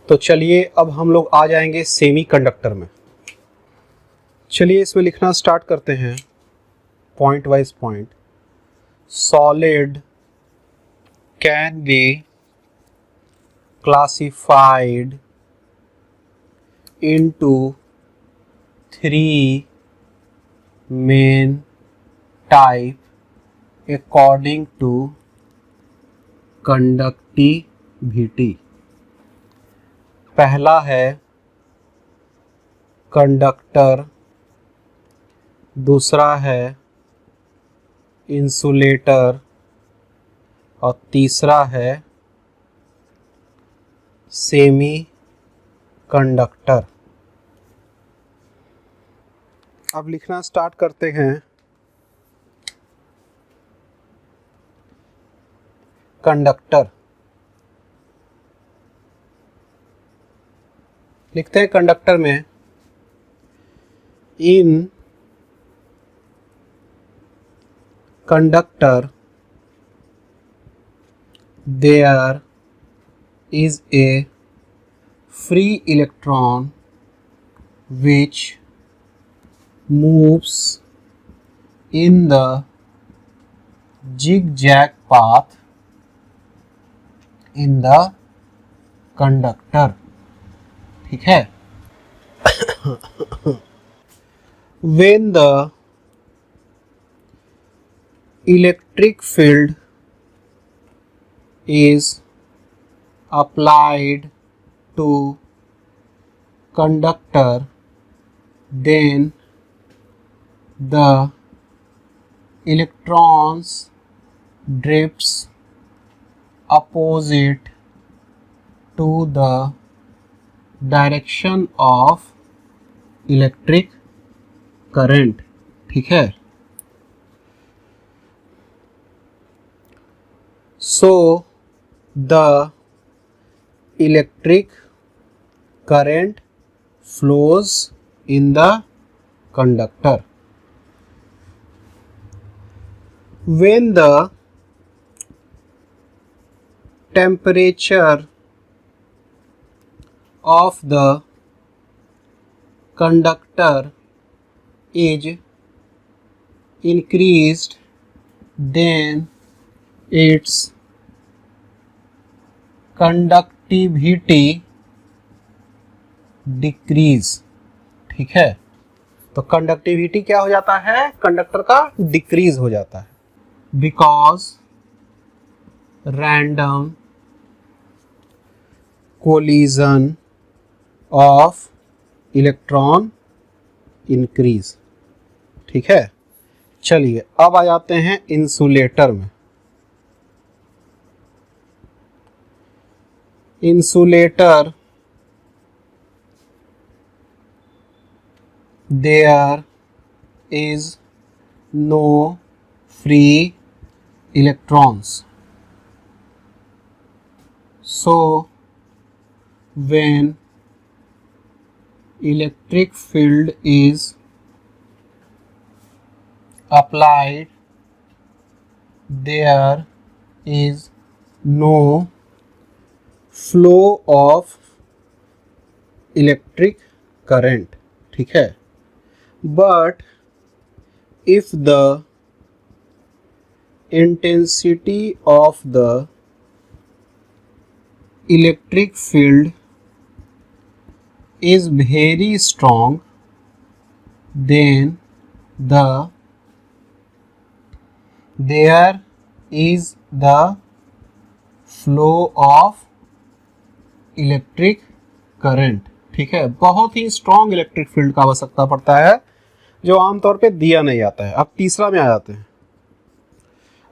तो चलिए अब हम लोग आ जाएंगे सेमी कंडक्टर में। चलिए इसमें लिखना स्टार्ट करते हैं point wise point. Solid can be classified into three main type according to conductivity। पहला है कंडक्टर, दूसरा है इंसुलेटर और तीसरा है सेमी कंडक्टर। अब लिखना स्टार्ट करते हैं। कंडक्टर लिखते हैं कंडक्टर में in conductor there is a free electron which moves in the zigzag path in the conductor। ठीक है। When the electric field is applied to conductor, then the electrons drifts opposite to the direction of electric current। ठीक है। So the electric current flows in the conductor। When the temperature of the conductor is increased, then its conductivity decrease. ठीक है। तो conductivity क्या हो जाता है, conductor का डिक्रीज हो जाता है, because random collision of electron increase. ठीक है। चलिए अब आ जाते हैं इंसुलेटर में। Insulator there is no free electrons, so when electric field is applied, there is no flow of electric current। ठीक है। But if the intensity of the electric field is very strong, then there is the flow of electric current। ठीक है। बहुत ही strong electric field का आवश्यकता पड़ता है जो आमतौर पे दिया नहीं जाता है। अब तीसरा में आ जाते हैं।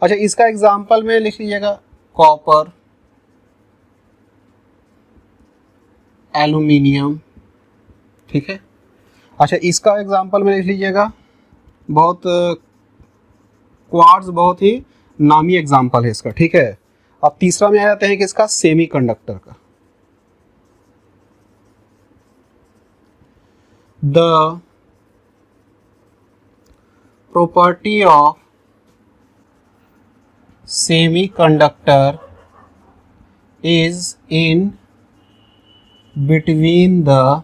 अच्छा, इसका एग्जाम्पल में लिख लीजिएगा कॉपर, एल्यूमिनियम। ठीक है। अच्छा, इसका एग्जाम्पल में लिख लीजिएगा बहुत क्वार्ट्ज, बहुत ही नामी एग्जाम्पल है इसका। ठीक है। अब तीसरा में आ जाते हैं कि इसका सेमी कंडक्टर का। The property of semiconductor is in between the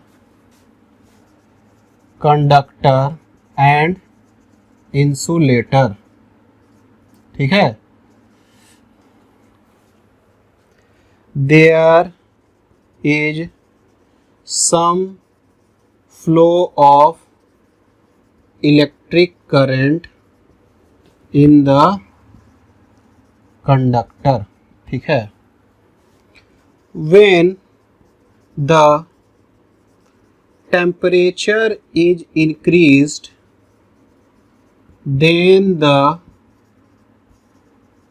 conductor and insulator, ठीक है। there is some flow of electric current in the conductor, ठीक है। when the temperature is increased, then the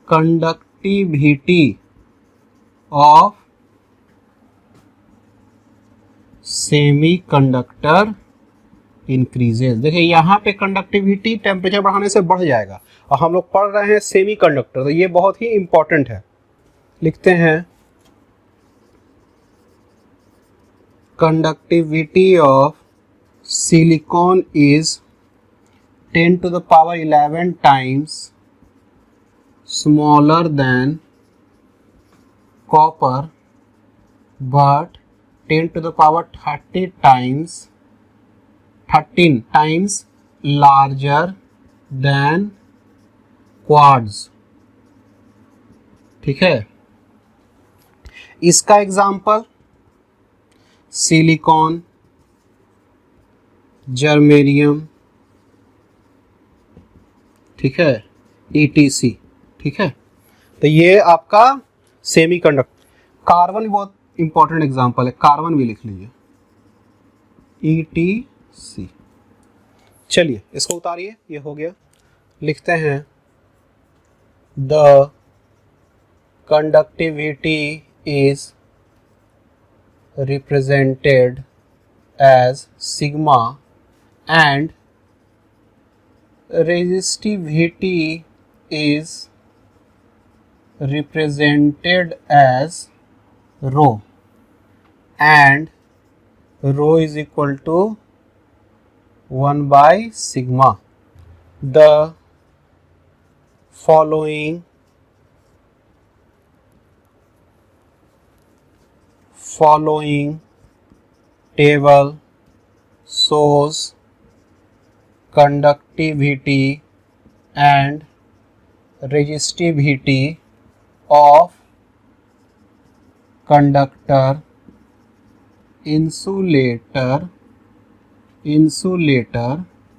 conductivity of semiconductor increases. देखिए यहाँ पे conductivity temperature बढ़ाने से बढ़ जाएगा, और हम लोग पढ़ रहे हैं सेमीकंडक्टर, तो ये बहुत ही इंपॉर्टेंट है। लिखते हैं conductivity of silicon is 10 to the power 11 times smaller than copper, but 10 to the power 13 times larger than quartz, ठीक है। इसका एग्जाम्पल सिलिकॉन, जर्मेनियम, ठीक है, ETC, ठीक है। तो ये आपका सेमीकंडक्टर। कार्बन भी बहुत इंपॉर्टेंट एग्जांपल है, कार्बन भी लिख लीजिए, ETC। चलिए इसको उतारिए, ये हो गया। लिखते हैं the conductivity is represented as sigma and resistivity is represented as rho, and rho is equal to 1 by sigma. The following table shows conductivity and resistivity of conductor, insulator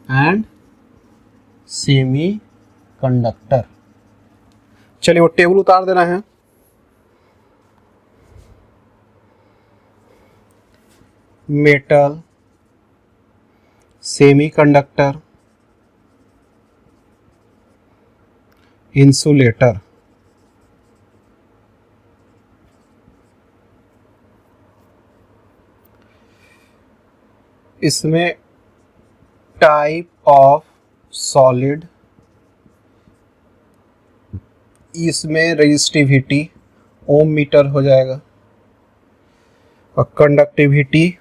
and semiconductor। चलिए वो table उतार देना है। Metal, semiconductor, insulator. इसमें type of solid, इसमें resistivity ohm metre हो जाएगा, और conductivity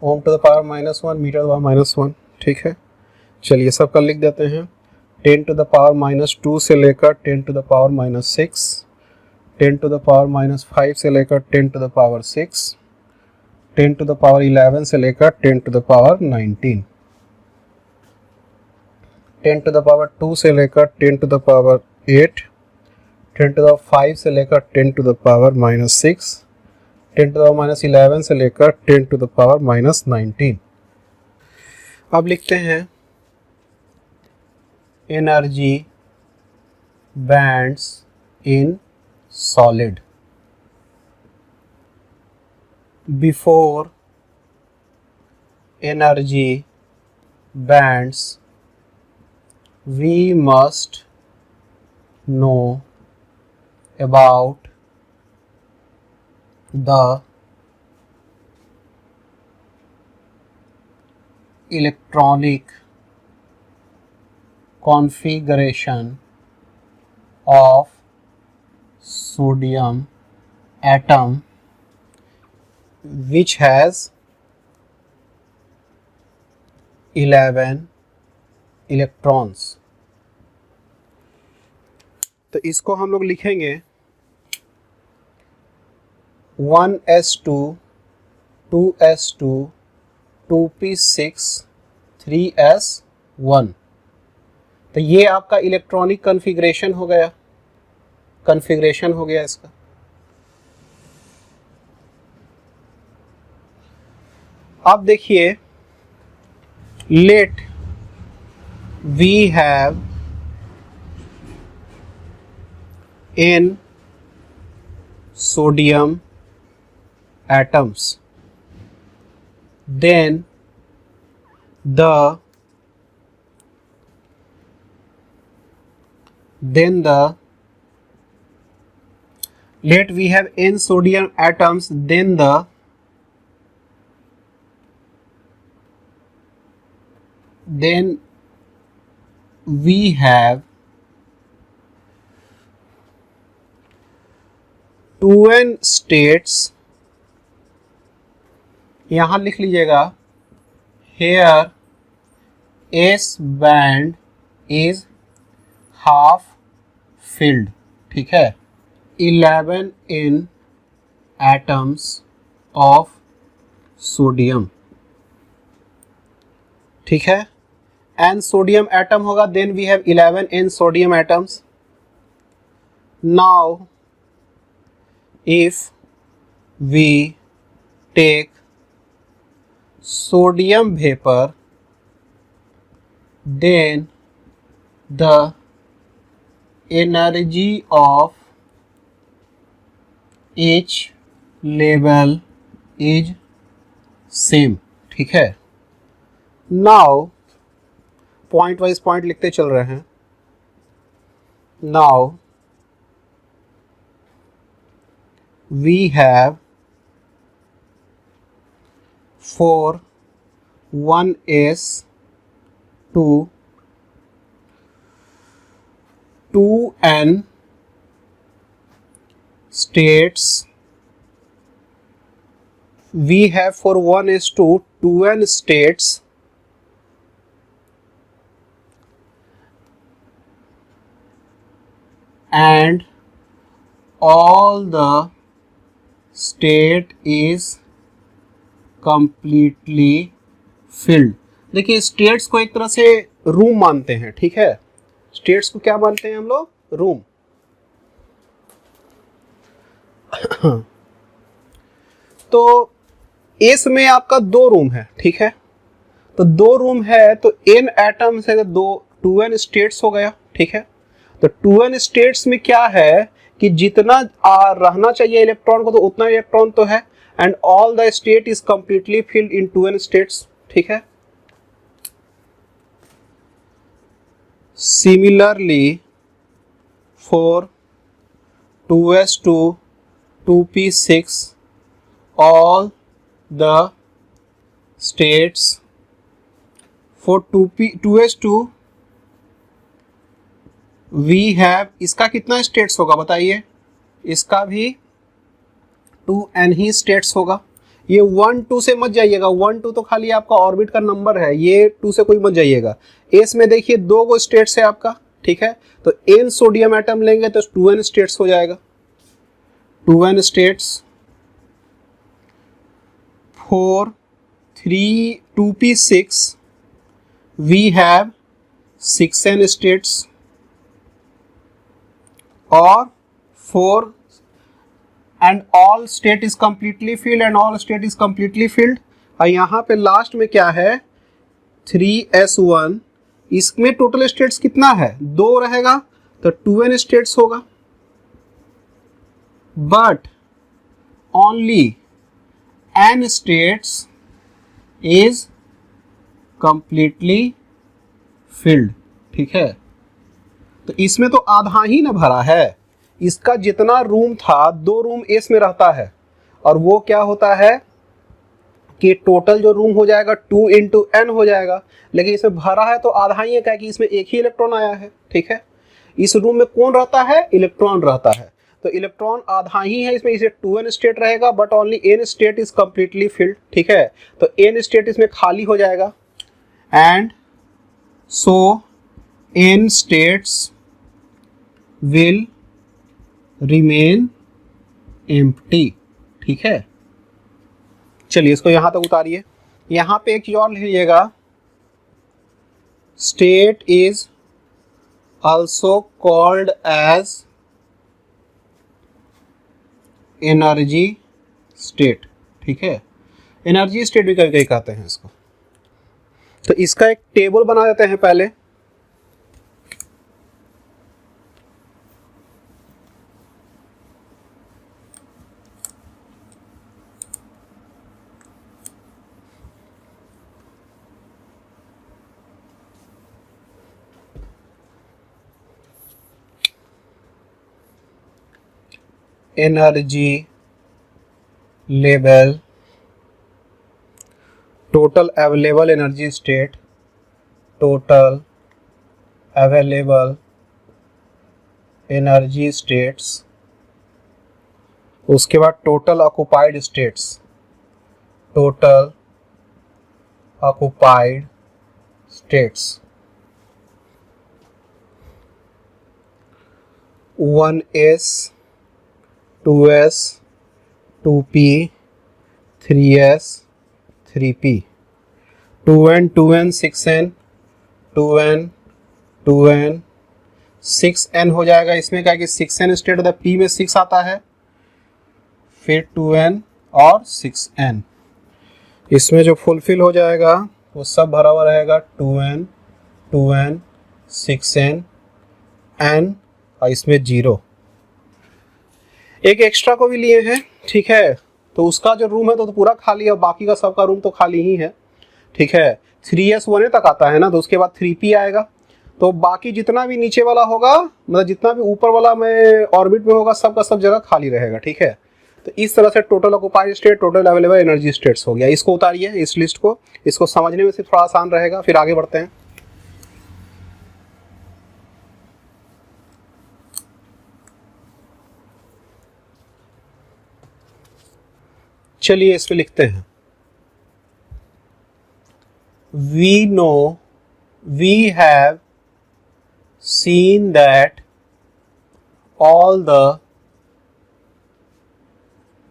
ohm to the power -1 metre to the power -1, ठीक है। चलिए सबका लिख देते हैं। 10 to the power -2 से लेकर 10 to the power -6, 10 to the power -5 से लेकर 10 to the power 6, 10 to the power 11 से लेकर 10 to the power 19, 10 to the power 2 से लेकर 10 to the power 8, 10 to the power 5 से लेकर 10 to the power -6, 10 to the power -11 से लेकर 10 to the power -19। अब लिखते हैं energy bands in solid. Before energy bands we must know about the electronic configuration of sodium atom which has 11 electrons. तो इसको हम लोग लिखेंगे 1s2 2s2 2p6 3s1। तो ये आपका इलेक्ट्रॉनिक कॉन्फ़िगरेशन हो गया, इसका। अब देखिए, let we have n sodium atoms, then the let we have n sodium atoms, then we have 2n states। यहां लिख लीजिएगा, here S band is half filled, ठीक है। 11 in atoms of sodium, ठीक है। n sodium atom होगा, then we have 11 n sodium atoms। now if we take sodium vapor, then the energy of each level is same, ठीक है। now point wise point लिखते चल रहे हैं। now we have for 1s to 2n states, we have for 1s to 2n states, and all the state is completely filled। देखिए, states को एक तरह से रूम मानते हैं, ठीक है। स्टेट्स को क्या मानते हैं हम लोग? रूम। तो एस में आपका 2 रूम है, ठीक है। तो 2 रूम है तो n एटम्स है, तो 2n स्टेट्स हो गया, ठीक है। तो 2n स्टेट्स में क्या है कि जितना रहना चाहिए इलेक्ट्रॉन को, तो उतना इलेक्ट्रॉन तो है, and all the state is completely filled in 2n states, ठीक है। Similarly for 2s2 2p6 all the states, for 2s2 we have, इसका कितना स्टेट्स होगा बताइए? इसका भी 2n ही स्टेट्स होगा। ये 1 2 से मत जाइएगा, 1 2 तो खाली आपका ऑर्बिट का नंबर है, ये 2 से कोई मत जाइएगा। एस में देखिए 2 गो स्टेट्स है आपका, ठीक है। तो n सोडियम एटम लेंगे तो 2n स्टेट्स हो जाएगा। 2n states for 2p6 we have 6n states, और 4 and all state is completely filled, and all state is completely filled। और यहाँ पे लास्ट में क्या है? 3s1। इसमें टोटल स्टेट्स कितना है? 2 रहेगा, तो 2n स्टेट्स होगा, but only n states is completely filled, ठीक है। तो इसमें तो आधा ही ना भरा है। इसका जितना रूम था, 2 रूम एस में रहता है, और वो क्या होता है कि टोटल जो रूम हो जाएगा 2 × n हो जाएगा, लेकिन इसमें भरा है तो आधा ही है, क्या कि इसमें एक ही इलेक्ट्रॉन आया है, ठीक है। इस रूम में कौन रहता है? इलेक्ट्रॉन रहता है, तो इलेक्ट्रॉन आधा ही है इसमें, इसे 2n स्टेट रहेगा, but only n state is completely filled, ठीक है। तो n स्टेट इसमें खाली हो जाएगा, and so n states will remain empty, ठीक है। चलिए इसको यहां तक उतारिए। यहां पे एक चीज और लिख लीजिएगा, state is also called as energy state, ठीक है। एनर्जी स्टेट भी कभी कभी कहते हैं इसको। तो इसका एक टेबल बना देते हैं पहले। Energy level, total available energy state, total available energy states, उसके बाद total occupied states, total occupied states, 1s 2s 2p 3s 3p 2n 2n 6n 2n 2n 6n हो जाएगा। इसमें क्या है कि 6n स्टेट होता है, p में 6 आता है, फिर 2n और 6n। इसमें जो फुलफिल हो जाएगा वो सब भरा हुआ रहेगा, 2n 2n 6n n और इसमें 0। एक एक्स्ट्रा को भी लिए हैं, ठीक है। तो उसका जो रूम है तो पूरा खाली है, बाकी का सबका रूम तो खाली ही है, ठीक है। 3s 1a तक आता है ना, तो उसके बाद 3p आएगा। तो बाकी जितना भी नीचे वाला होगा, मतलब जितना भी ऊपर वाला में ऑर्बिट में होगा, सबका सब जगह खाली रहेगा, ठीक है। तो इस तरह से total occupied state, total available energy states हो गया। इसको उतारिए इस लिस्ट को, इसको समझने में से थोड़ा आसान रहेगा, फिर आगे बढ़ते हैं। चलिए इस पे लिखते हैं, we know, we have seen that all the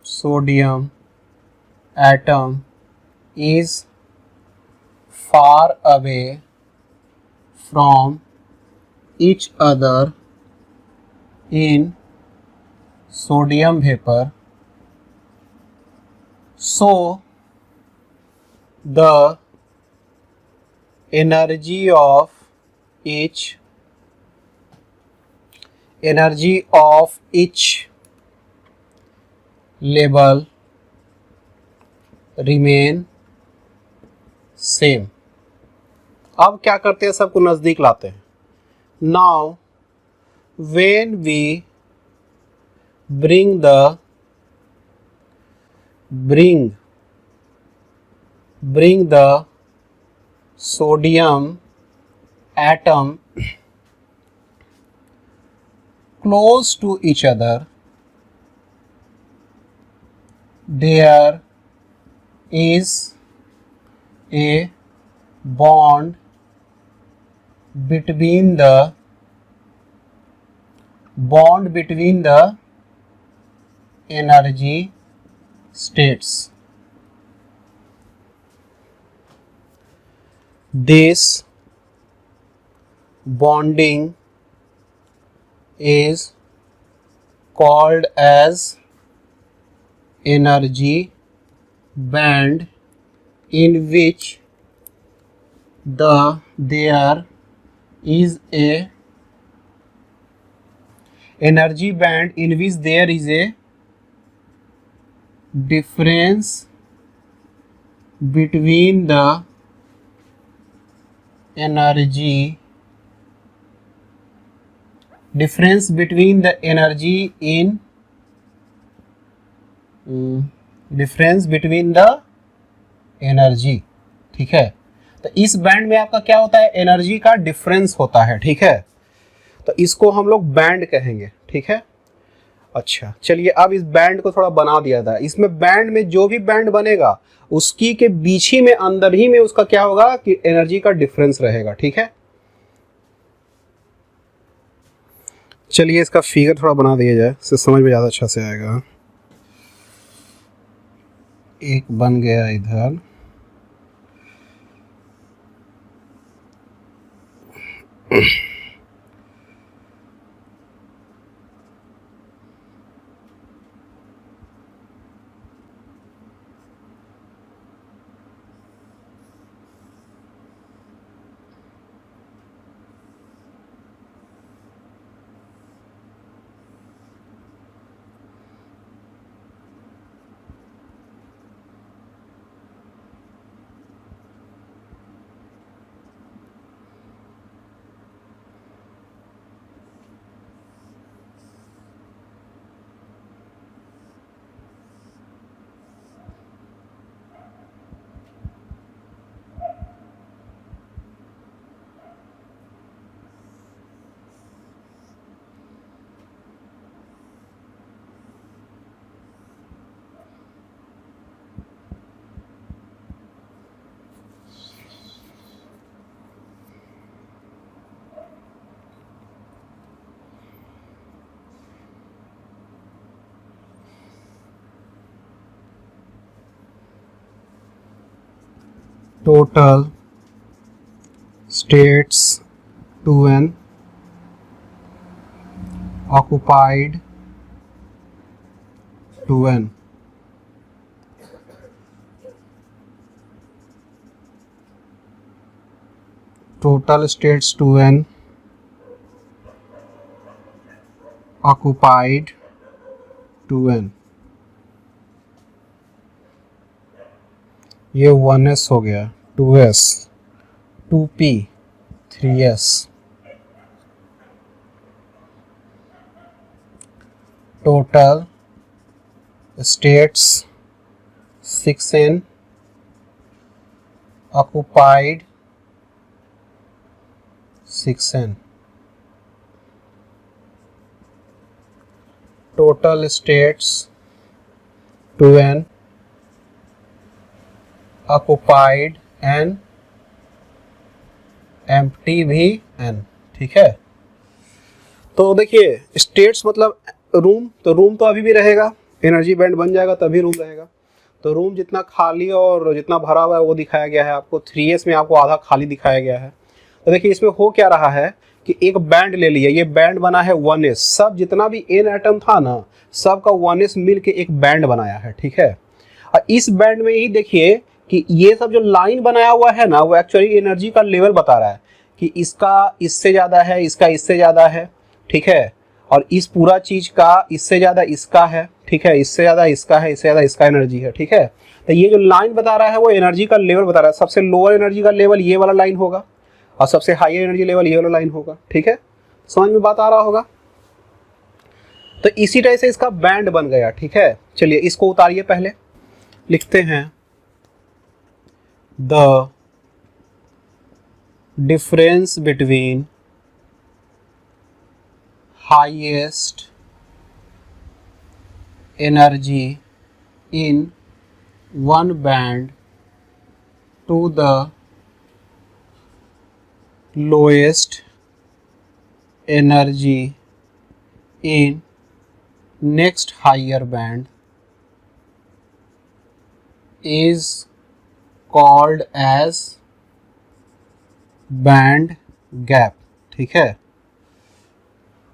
sodium atom is far away from each other in sodium vapor, so the energy of each level remain same। अब क्या करते हैं, सबको नजदीक लाते हैं। Now when we bring the sodium atom close to each other, there is a bond between the energy states. This bonding is called as energy band, in which there is a difference between the energy ठीक है। तो इस band में आपका क्या होता है, energy का डिफरेंस होता है, ठीक है। तो इसको हम लोग बैंड कहेंगे, ठीक है। अच्छा चलिए, अब इस बैंड को थोड़ा बना दिया था। इसमें बैंड में जो भी बैंड बनेगा उसकी के बीच ही में, अंदर ही में उसका क्या होगा कि एनर्जी का डिफरेंस रहेगा, ठीक है। चलिए इसका फिगर थोड़ा बना दिया जाए, इससे समझ में ज़्यादा अच्छा से आएगा। एक बन गया इधर, total states 2n occupied 2n, total states 2n occupied 2n, ये 1s हो गया, 2s, 2p, 3s, total states 6n occupied 6n, total states 2n occupied n, empty भी n, ठीक है। तो देखिए स्टेट्स मतलब रूम, तो रूम तो अभी भी रहेगा, एनर्जी बैंड बन जाएगा तभी रूम रहेगा। तो रूम जितना खाली और जितना भरा हुआ है वो दिखाया गया है आपको, 3s में आपको आधा खाली दिखाया गया है। तो देखिए इसमें हो क्या रहा है कि एक बैंड ले लिया, ये बैंड बना है 1s, सब जितना भी n एटम था ना सब का 1s मिल के एक बैंड बनाया है, ठीक है। और इस बैंड में ही देखिए कि ये सब जो लाइन बनाया हुआ है ना वो एक्चुअली एनर्जी का लेवल बता रहा है कि इसका इससे ज़्यादा है, इसका इससे ज़्यादा है, ठीक है, और इस पूरा चीज़ का इससे ज़्यादा इसका है, ठीक है, इससे ज़्यादा इसका है, इससे ज़्यादा इसका एनर्जी है, ठीक है। तो ये जो लाइन बता रहा है वो एनर्जी का लेवल बता रहा है, सबसे लोअर एनर्जी का लेवल ये वाला लाइन होगा और सबसे हाई एनर्जी लेवल ये वाला लाइन होगा, ठीक है। समझ में बात आ रहा होगा। तो इसी तरह से इसका बैंड बन गया, ठीक है। चलिए इसको उतारिए, पहले लिखते हैं the difference between highest energy in one band to the lowest energy in next higher band is called as band gap, ठीक है।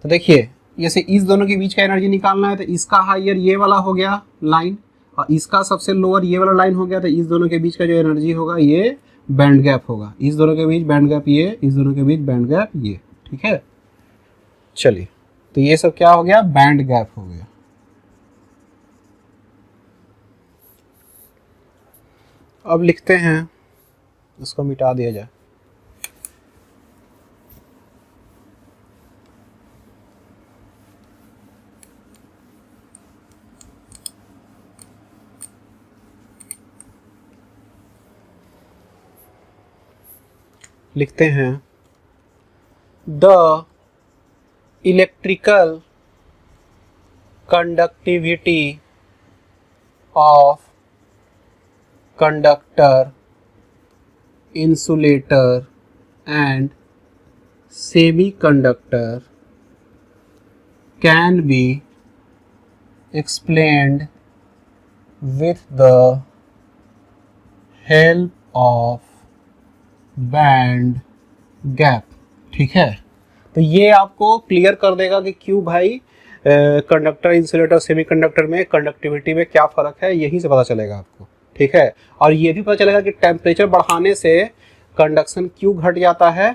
तो देखिए जैसे इस दोनों के बीच का एनर्जी निकालना है तो इसका हायर ये वाला हो गया लाइन और इसका सबसे लोअर ये वाला लाइन हो गया, तो इस दोनों के बीच का जो एनर्जी होगा ये बैंड गैप होगा, इस दोनों के बीच बैंड गैप ये, इस दोनों के बीच बैंड गैप ये, ठीक है। चलिए तो ये सब क्या हो गया, बैंड गैप हो गया। अब लिखते हैं, इसको मिटा दिया जाए। लिखते हैं the electrical conductivity of conductor, insulator and semiconductor can be explained with the help of band gap. ठीक है, तो ये आपको क्लियर कर देगा कि क्यों भाई कंडक्टर, इंसुलेटर, सेमीकंडक्टर में कंडक्टिविटी में क्या फ़र्क है, यहीं से पता चलेगा आपको। ठीक है, और ये भी पता चलेगा कि टेम्परेचर बढ़ाने से कंडक्शन क्यों घट जाता है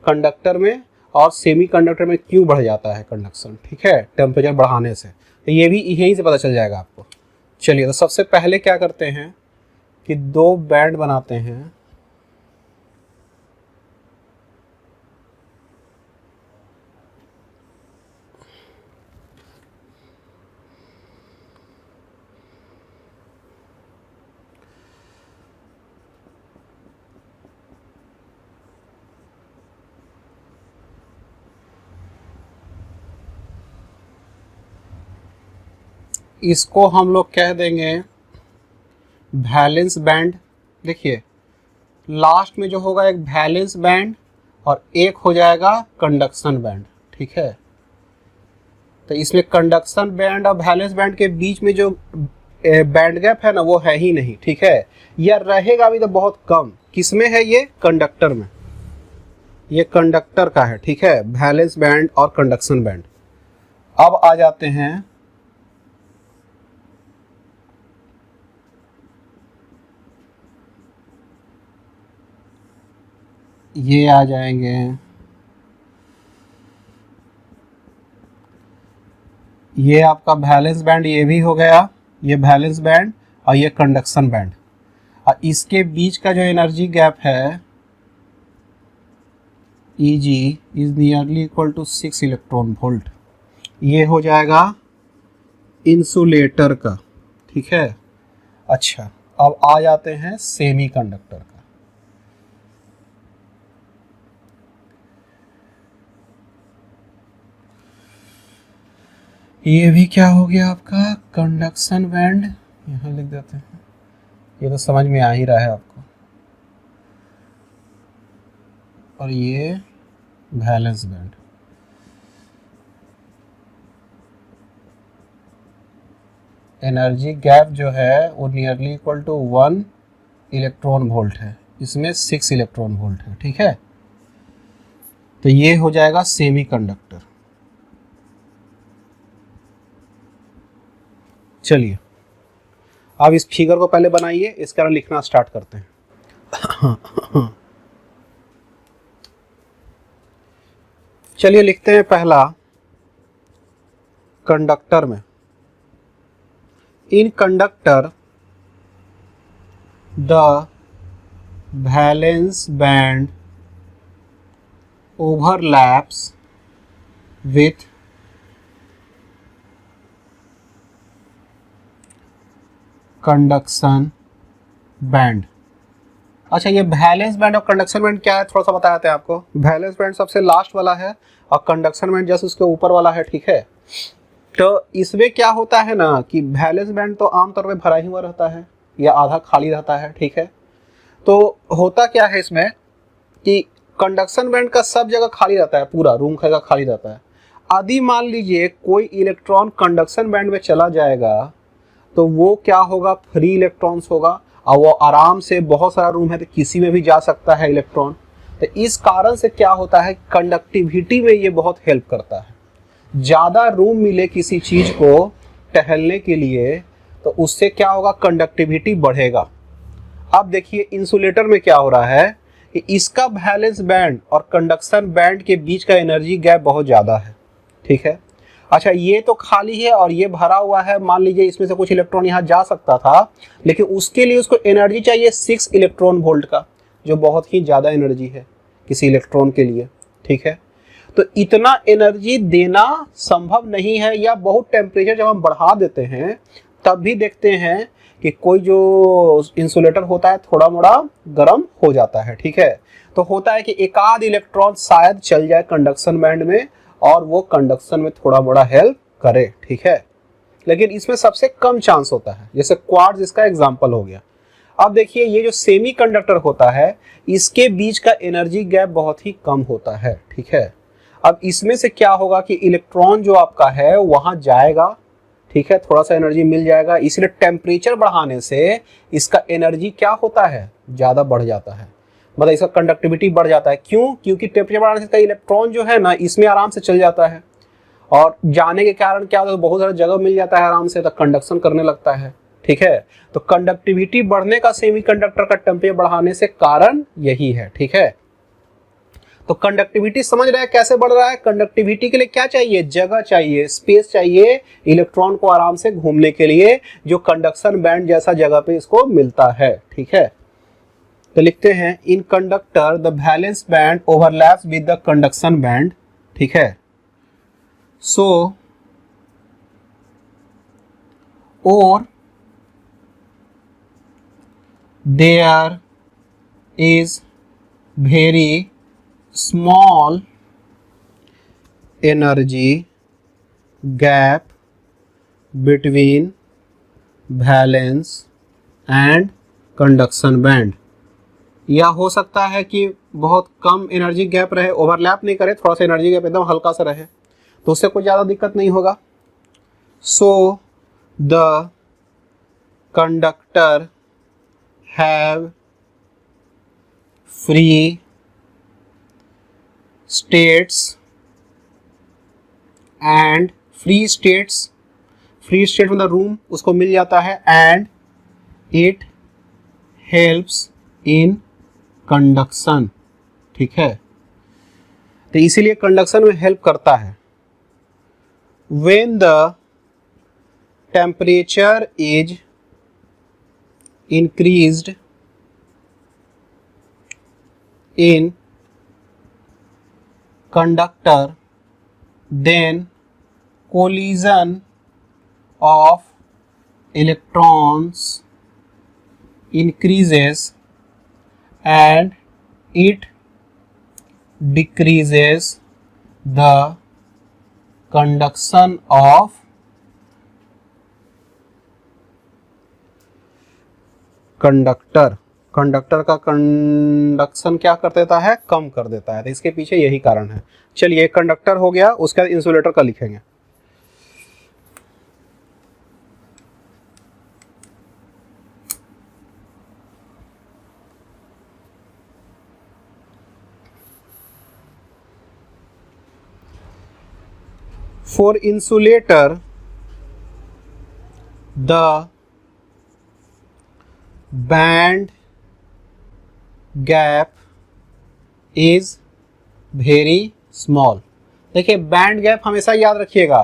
कंडक्टर में, और सेमीकंडक्टर में क्यों बढ़ जाता है कंडक्शन। ठीक है, टेम्परेचर बढ़ाने से, तो ये भी यहीं से पता चल जाएगा आपको। चलिए, तो सबसे पहले क्या करते हैं कि दो बैंड बनाते हैं। इसको हम लोग कह देंगे वैलेंस बैंड। देखिए, लास्ट में जो होगा एक वैलेंस बैंड और एक हो जाएगा कंडक्शन बैंड। ठीक है, तो इसमें कंडक्शन बैंड और वैलेंस बैंड के बीच में जो बैंड गैप है ना, वो है ही नहीं। ठीक है, या रहेगा भी तो बहुत कम। किसमें है ये? कंडक्टर में। ये कंडक्टर का है। ठीक है, वैलेंस बैंड और कंडक्शन बैंड। अब आ जाते हैं ये आ जाएंगे, ये आपका वैलेंस बैंड, ये भी हो गया, ये वैलेंस बैंड और ये कंडक्शन बैंड। और इसके बीच का जो एनर्जी गैप है Eg is nearly equal to 6 electron volt. ये हो जाएगा इंसुलेटर का। ठीक है, अच्छा, अब आ जाते हैं सेमीकंडक्टर का। ये भी क्या हो गया आपका? Conduction band. यहाँ लिख देते हैं, ये तो समझ में आ ही रहा है आपको। और ये वैलेंस बैंड। एनर्जी गैप जो है वो nearly equal to 1 electron volt है, इसमें 6 इलेक्ट्रॉन वोल्ट है। ठीक है, तो ये हो जाएगा सेमीकंडक्टर। चलिए, अब इस फिगर को पहले बनाइए, इसका लिखना स्टार्ट करते हैं। चलिए लिखते हैं पहला, कंडक्टर में। In conductor the valence band overlaps with conduction band. अच्छा, ये वैलेंस बैंड और कंडक्शन बैंड क्या है थोड़ा सा बताते हैं आपको। वैलेंस बैंड सबसे लास्ट वाला है और कंडक्शन बैंड जस्ट उसके ऊपर वाला है। ठीक है, तो इसमें क्या होता है ना कि वैलेंस बैंड तो आमतौर पे भरा ही हुआ रहता है या आधा खाली रहता है। ठीक है, तो होता क्या है इसमें कि कंडक्शन बैंड का सब जगह खाली रहता है, पूरा रूम का खाली रहता है। यदि मान लीजिए कोई इलेक्ट्रॉन कंडक्शन बैंड में चला जाएगा तो वो क्या होगा? फ्री इलेक्ट्रॉन्स होगा, और वो आराम से, बहुत सारा रूम है तो किसी में भी जा सकता है इलेक्ट्रॉन। तो इस कारण से क्या होता है, कंडक्टिविटी में ये बहुत हेल्प करता है। ज़्यादा रूम मिले किसी चीज़ को टहलने के लिए तो उससे क्या होगा? कंडक्टिविटी बढ़ेगा। अब देखिए इंसुलेटर में क्या हो रहा है कि इसका वैलेंस बैंड और कंडक्शन बैंड के बीच का एनर्जी गैप बहुत ज़्यादा है। ठीक है, अच्छा, ये तो खाली है और ये भरा हुआ है। मान लीजिए इसमें से कुछ इलेक्ट्रॉन यहाँ जा सकता था, लेकिन उसके लिए उसको एनर्जी चाहिए 6 इलेक्ट्रॉन वोल्ट का, जो बहुत ही ज़्यादा एनर्जी है किसी इलेक्ट्रॉन के लिए। ठीक है, तो इतना एनर्जी देना संभव नहीं है, या बहुत टेम्परेचर जब हम बढ़ा देते हैं तब भी देखते हैं कि कोई जो इंसुलेटर होता है थोड़ा मोड़ा गर्म हो जाता है। ठीक है, तो होता है कि एक आध इलेक्ट्रॉन शायद चल जाए कंडक्शन बैंड में और वो कंडक्शन में थोड़ा बड़ा हेल्प करे। ठीक है, लेकिन इसमें सबसे कम चांस होता है, जैसे क्वार्ट्ज इसका एग्जांपल हो गया। अब देखिए, ये जो सेमीकंडक्टर होता है इसके बीच का एनर्जी गैप बहुत ही कम होता है। ठीक है, अब इसमें से क्या होगा कि इलेक्ट्रॉन जो आपका है वहां जाएगा। ठीक है, थोड़ा सा एनर्जी मिल जाएगा, इसलिए टेम्परेचर बढ़ाने से इसका एनर्जी क्या होता है, ज़्यादा बढ़ जाता है, मतलब इसका कंडक्टिविटी बढ़ जाता है। क्यों? क्योंकि टेम्परेचर बढ़ाने से इसका इलेक्ट्रॉन जो है ना इसमें आराम से चल जाता है, और जाने के कारण क्या होता है, बहुत सारा जगह मिल जाता है आराम से, तो कंडक्शन करने लगता है। ठीक है, तो कंडक्टिविटी बढ़ने का सेमीकंडक्टर का टेम्परेचर बढ़ाने से कारण यही है। ठीक है, तो कंडक्टिविटी समझ रहे हैं कैसे बढ़ रहा है। कंडक्टिविटी के लिए क्या चाहिए, जगह चाहिए, स्पेस चाहिए इलेक्ट्रॉन को आराम से घूमने के लिए, जो कंडक्शन बैंड जैसा जगह पे इसको मिलता है। ठीक है, तो लिखते हैं in conductor the valence band overlaps with the conduction band. ठीक है, सो और there is very small energy gap between valence and conduction band। या हो सकता है कि बहुत कम एनर्जी गैप रहे, ओवरलैप नहीं करे, थोड़ा सा एनर्जी गैप एकदम हल्का सा रहे, तो उससे कोई ज़्यादा दिक्कत नहीं होगा। So the conductor have free states and free states, free state मतलब रूम उसको मिल जाता है, and it helps in conduction। ठीक है, तो इसीलिए कंडक्शन में हेल्प करता है। when the temperature is increased in conductor, then collision of electrons increases and it decreases the conduction of conductor। Conductor का कंडक्शन क्या कर देता है, कम कर देता है, तो इसके पीछे यही कारण है। चलिए कंडक्टर हो गया, उसके बाद इंसुलेटर का लिखेंगे। For insulator the band gap is very small. देखिए बैंड गैप हमेशा याद रखिएगा,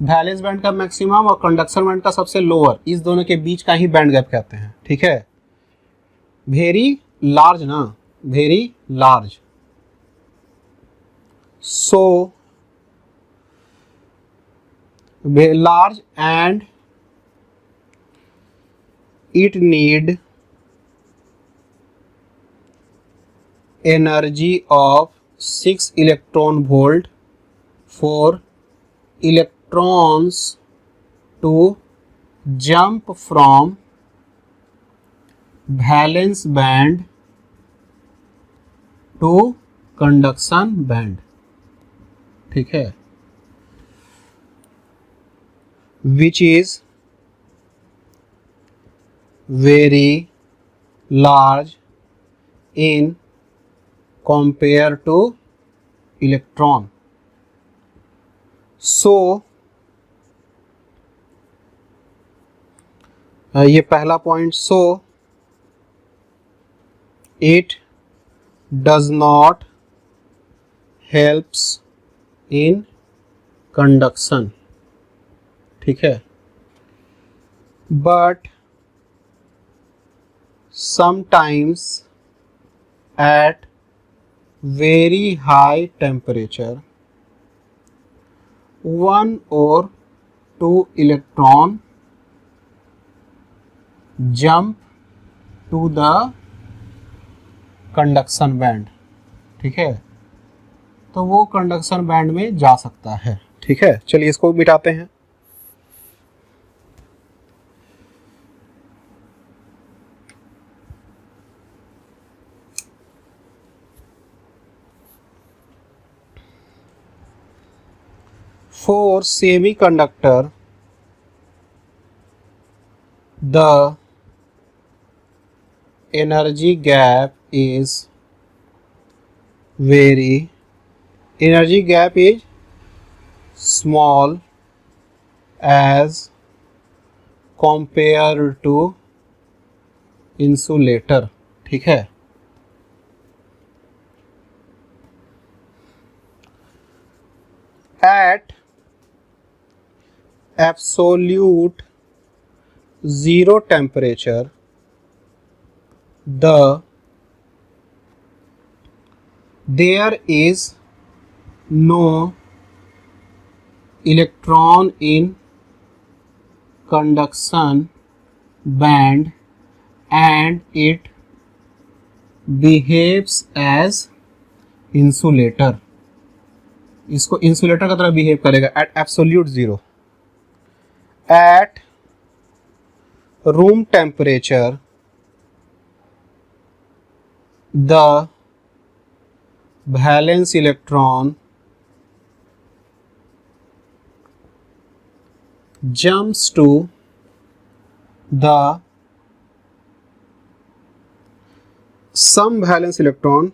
वैलेंस बैंड का मैक्सिमम और कंडक्शन बैंड का सबसे लोअर, इस दोनों के बीच का ही बैंड गैप कहते हैं। ठीक है, वेरी लार्ज ना, very large. So large and it need energy of 6 electron volt for electrons to jump from valence band to conduction band। ठीक है, which is very large in compare to electron। so ये पहला point. so it does not helps in conduction। ठीक है, but sometimes at very high temperature 1 or 2 electron jump to the conduction band। ठीक है, तो वो कंडक्शन बैंड में जा सकता है। ठीक है, चलिए इसको मिटाते हैं। For semiconductor the energy gap is small as compared to insulator. ठीक है, at absolute zero temperature there is no electron in conduction band and it behaves as insulator. इसको इंसुलेटर की तरह बिहेव करेगा at absolute zero. At room temperature the valence electron jumps to the some valence electron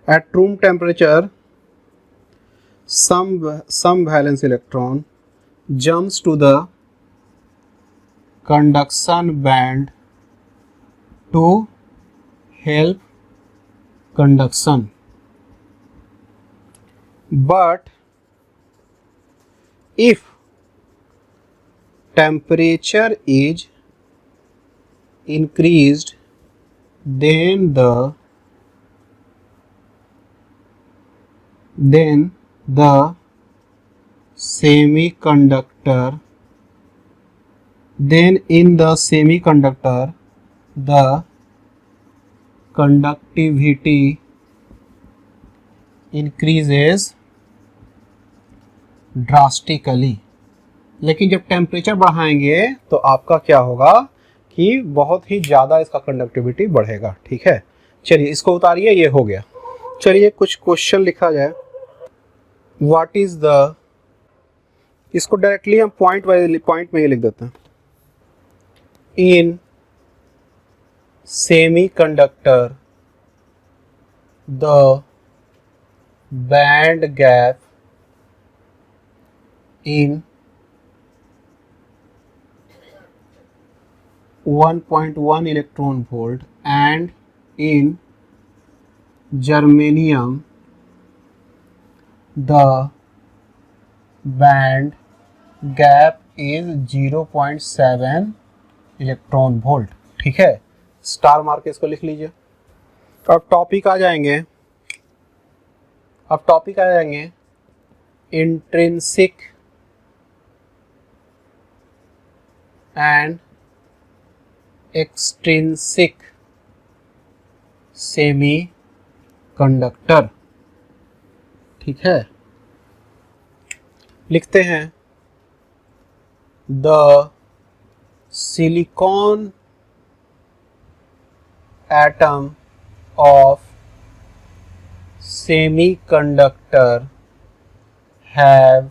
at room temperature. Some valence electron jumps to the conduction band to help conduction, but if temperature is increased then the semiconductor the conductivity increases drastically. लेकिन जब temperature बढ़ाएंगे तो आपका क्या होगा कि बहुत ही ज़्यादा इसका कंडक्टिविटी बढ़ेगा. ठीक है, चलिए इसको उतारिए, ये हो गया. चलिए कुछ क्वेश्चन लिखा जाए. व्हाट इज द, इसको डायरेक्टली हम पॉइंट में ही लिख देते हैं. In semiconductor the band gap in 1.1 electron volt and in germanium the band gap is 0.7 electron volt. ठीक है, स्टार मार के इसको लिख लीजिए. अब टॉपिक आ जाएंगे इंट्रिंसिक एंड एक्सट्रिंसिक सेमीकंडक्टर. ठीक है, लिखते हैं the silicon atom of semiconductor have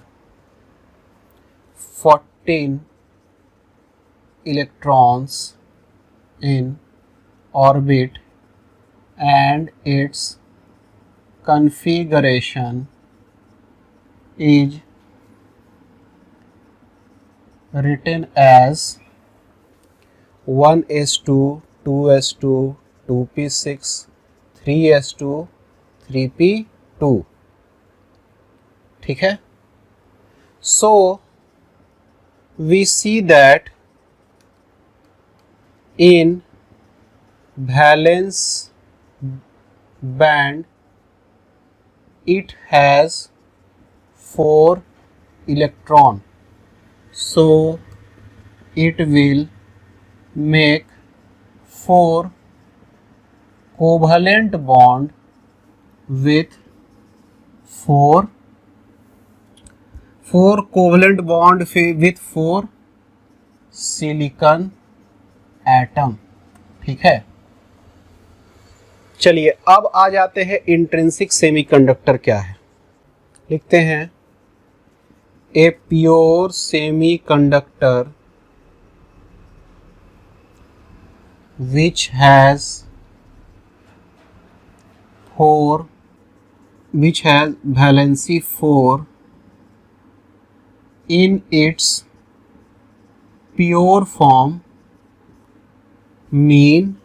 14 electrons in orbit and its configuration is written as 1s2 2s2 2p6 3s2 3p2. ठीक है, so we see that in valence band it has 4 electron, so it will make 4 covalent bond with 4 covalent bond with 4 silicon atom. ठीक है, चलिए अब आ जाते हैं intrinsic semiconductor क्या है. लिखते हैं a pure semiconductor which has valency 4 in its pure form mean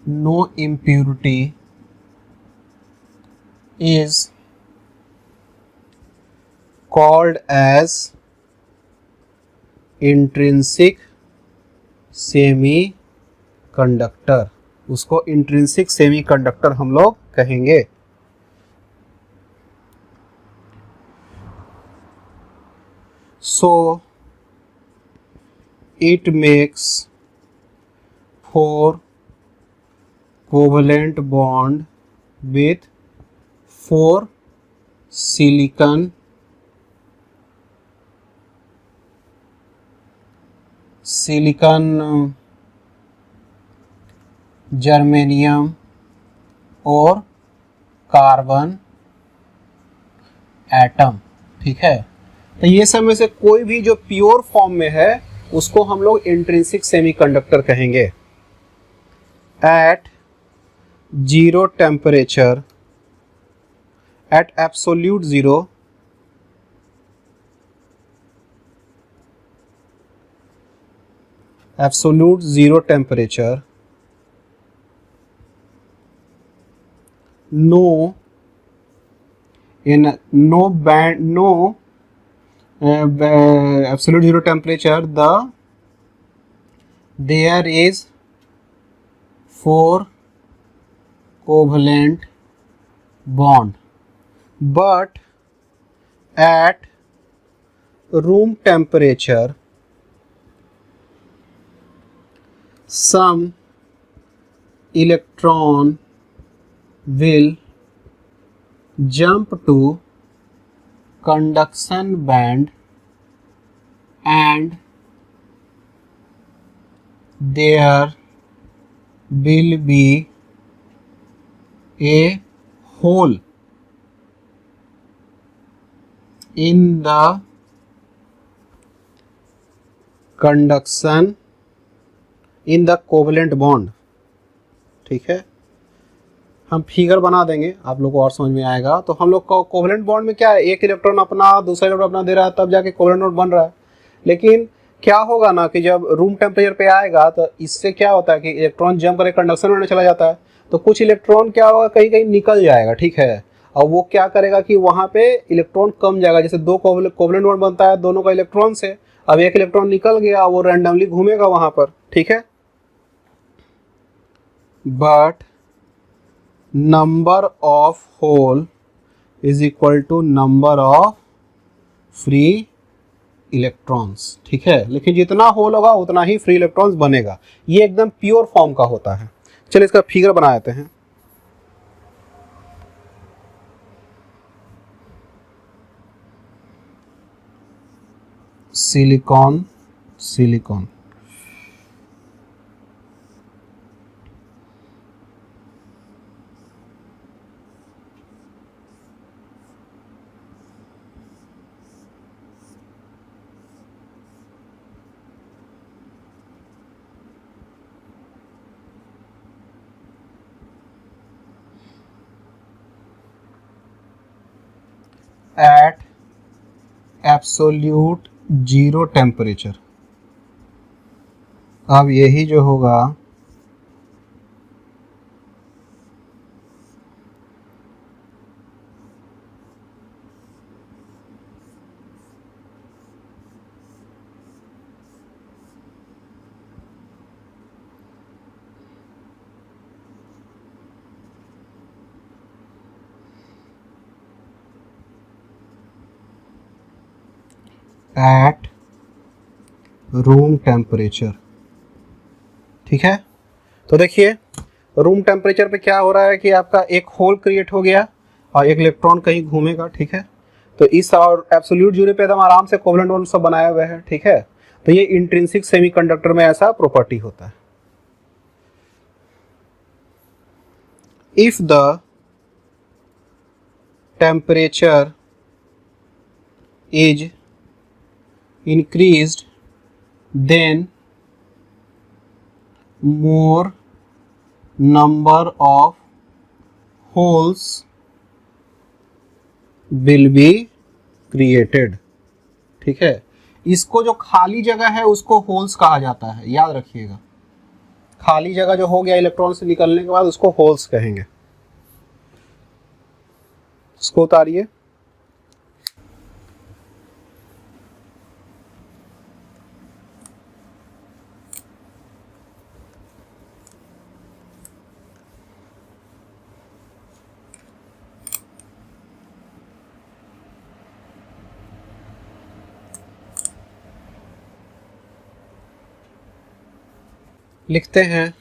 no impurity is called as intrinsic semiconductor. उसको intrinsic semiconductor हम लोग कहेंगे. So it makes 4 covalent bond with 4 silicon germanium और कार्बन एटम. ठीक है, तो ये सब में से कोई भी जो प्योर फॉर्म में है उसको हम लोग इंट्रिंसिक सेमीकंडक्टर कहेंगे. At zero temperature, at absolute zero, absolute zero temperature, no absolute zero temperature, there is 4 covalent bond, but at room temperature some electron will jump to conduction band and there will be a hole in the conduction in the covalent bond. ठीक है, हम figure बना देंगे, आप लोग को और समझ में आएगा. तो हम लोग को कोवलेंट बॉन्ड में क्या है, एक इलेक्ट्रॉन अपना दूसरा इलेक्ट्रॉन अपना दे रहा है, तब जाके कोवलेंट बॉन्ड बन रहा है. लेकिन क्या होगा ना कि जब रूम टेम्परेचर पे आएगा तो इससे क्या होता है कि इलेक्ट्रॉन जंप करके कंडक्शन में चला जाता है. तो कुछ इलेक्ट्रॉन क्या होगा, कहीं कहीं निकल जाएगा. ठीक है, और वो क्या करेगा कि वहाँ पे इलेक्ट्रॉन कम जाएगा. जैसे 2 कोवलेंट बॉन्ड बनता है दोनों का इलेक्ट्रॉन से, अब एक इलेक्ट्रॉन निकल गया, वो रैंडमली घूमेगा वहाँ पर. ठीक है, but number of hole is equal to number of free electrons. ठीक है, लेकिन जितना होल होगा उतना ही फ्री इलेक्ट्रॉन्स बनेगा. ये एकदम प्योर फॉर्म का होता है. चलिए इसका फिगर बना देते हैं. Silicon at absolute zero temperature. अब यही जो होगा एट रूम टेम्परेचर. ठीक है, तो देखिए रूम टेम्परेचर पे क्या हो रहा है कि आपका एक होल क्रिएट हो गया और एक इलेक्ट्रॉन कहीं घूमेगा. ठीक है, तो इस और एब्सोल्यूट जीरो पे एकदम आराम से कोवलेंट बॉन्ड सब बनाए हुए हैं. ठीक है, तो ये इंट्रिंसिक सेमीकंडक्टर में ऐसा प्रॉपर्टी होता है. If the temperature is increased, then more number of holes will be created। ठीक है, इसको जो खाली जगह है उसको होल्स कहा जाता है, याद रखिएगा। खाली जगह जो हो गया इलेक्ट्रॉन से निकलने के बाद उसको होल्स कहेंगे। इसको उतारिए। लिखते हैं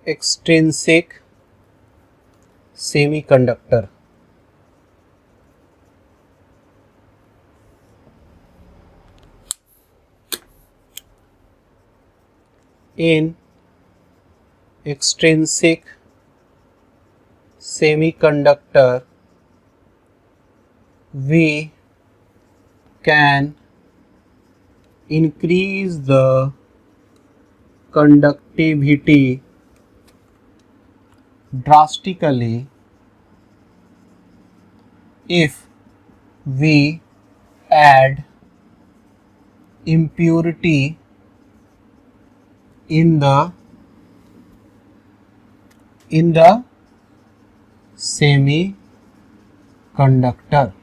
extrinsic semiconductor. In extrinsic semiconductor we can increase the conductivity drastically if we add impurity in the semiconductor।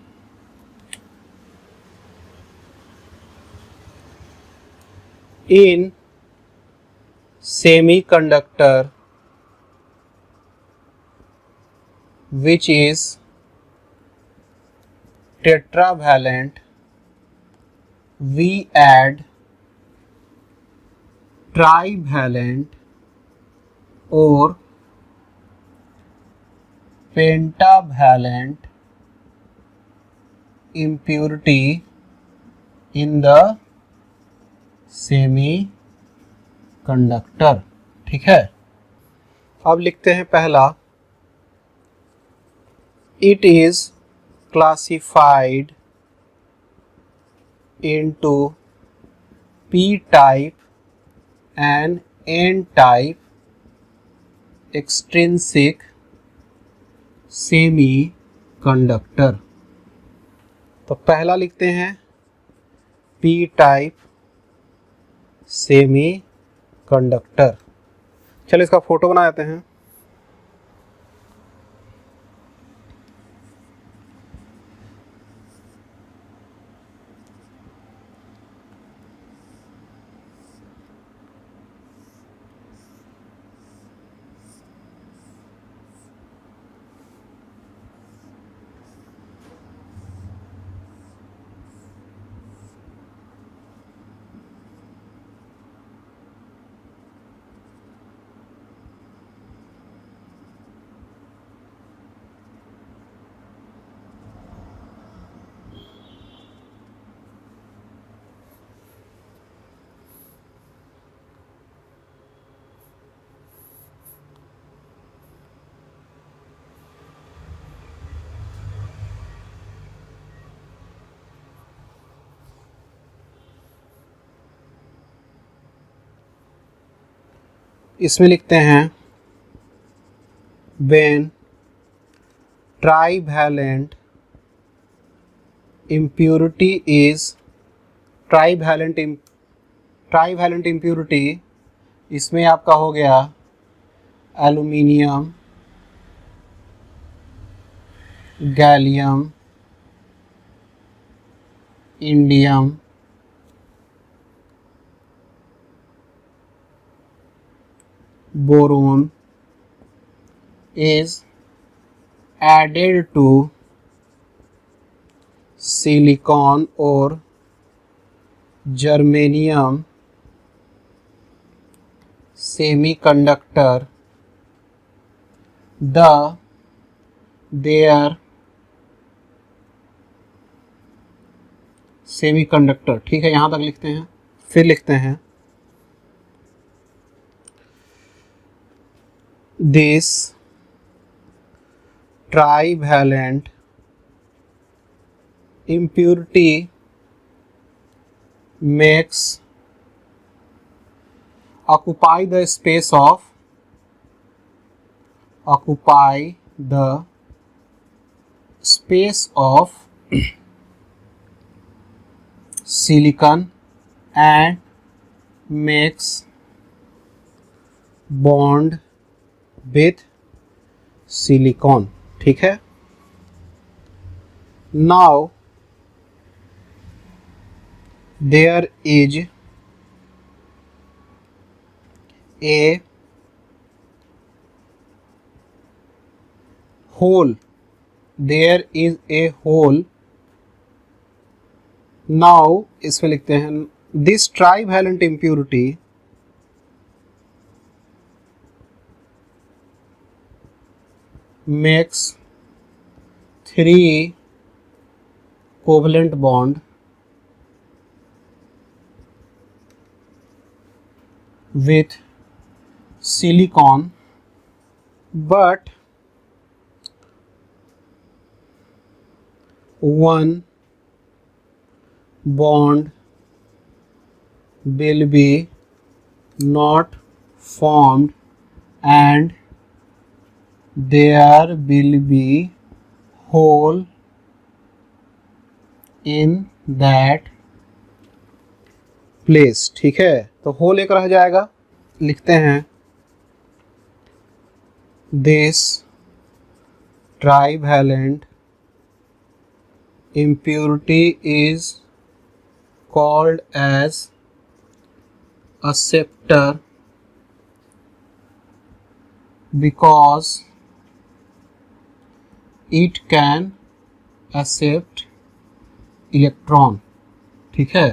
In semiconductor which is tetravalent, we add trivalent or pentavalent impurity in the semiconductor. ठीक है, अब लिखते हैं पहला, it is classified into P type and N type extrinsic semiconductor. तो पहला लिखते हैं पी टाइप सेमी कंडक्टर। चलिए इसका फोटो बना देते हैं। इसमें लिखते हैं when trivalent impurity is trivalent impurity, इसमें आपका हो गया aluminium, gallium, indium, boron is added to silicon or germanium semiconductor, their semiconductor। ठीक है, यहाँ तक लिखते हैं। फिर लिखते हैं this trivalent impurity makes occupy the space of silicon and makes bond with silicon. ठीक है. Now there is a hole. Now इसमें लिखते हैं this trivalent impurity makes 3 covalent bond with silicon, but one bond will be not formed and there will be hole in that place. ठीक है, तो whole एक रह जाएगा. लिखते हैं this trivalent impurity is called as acceptor because it can accept electron. ठीक है,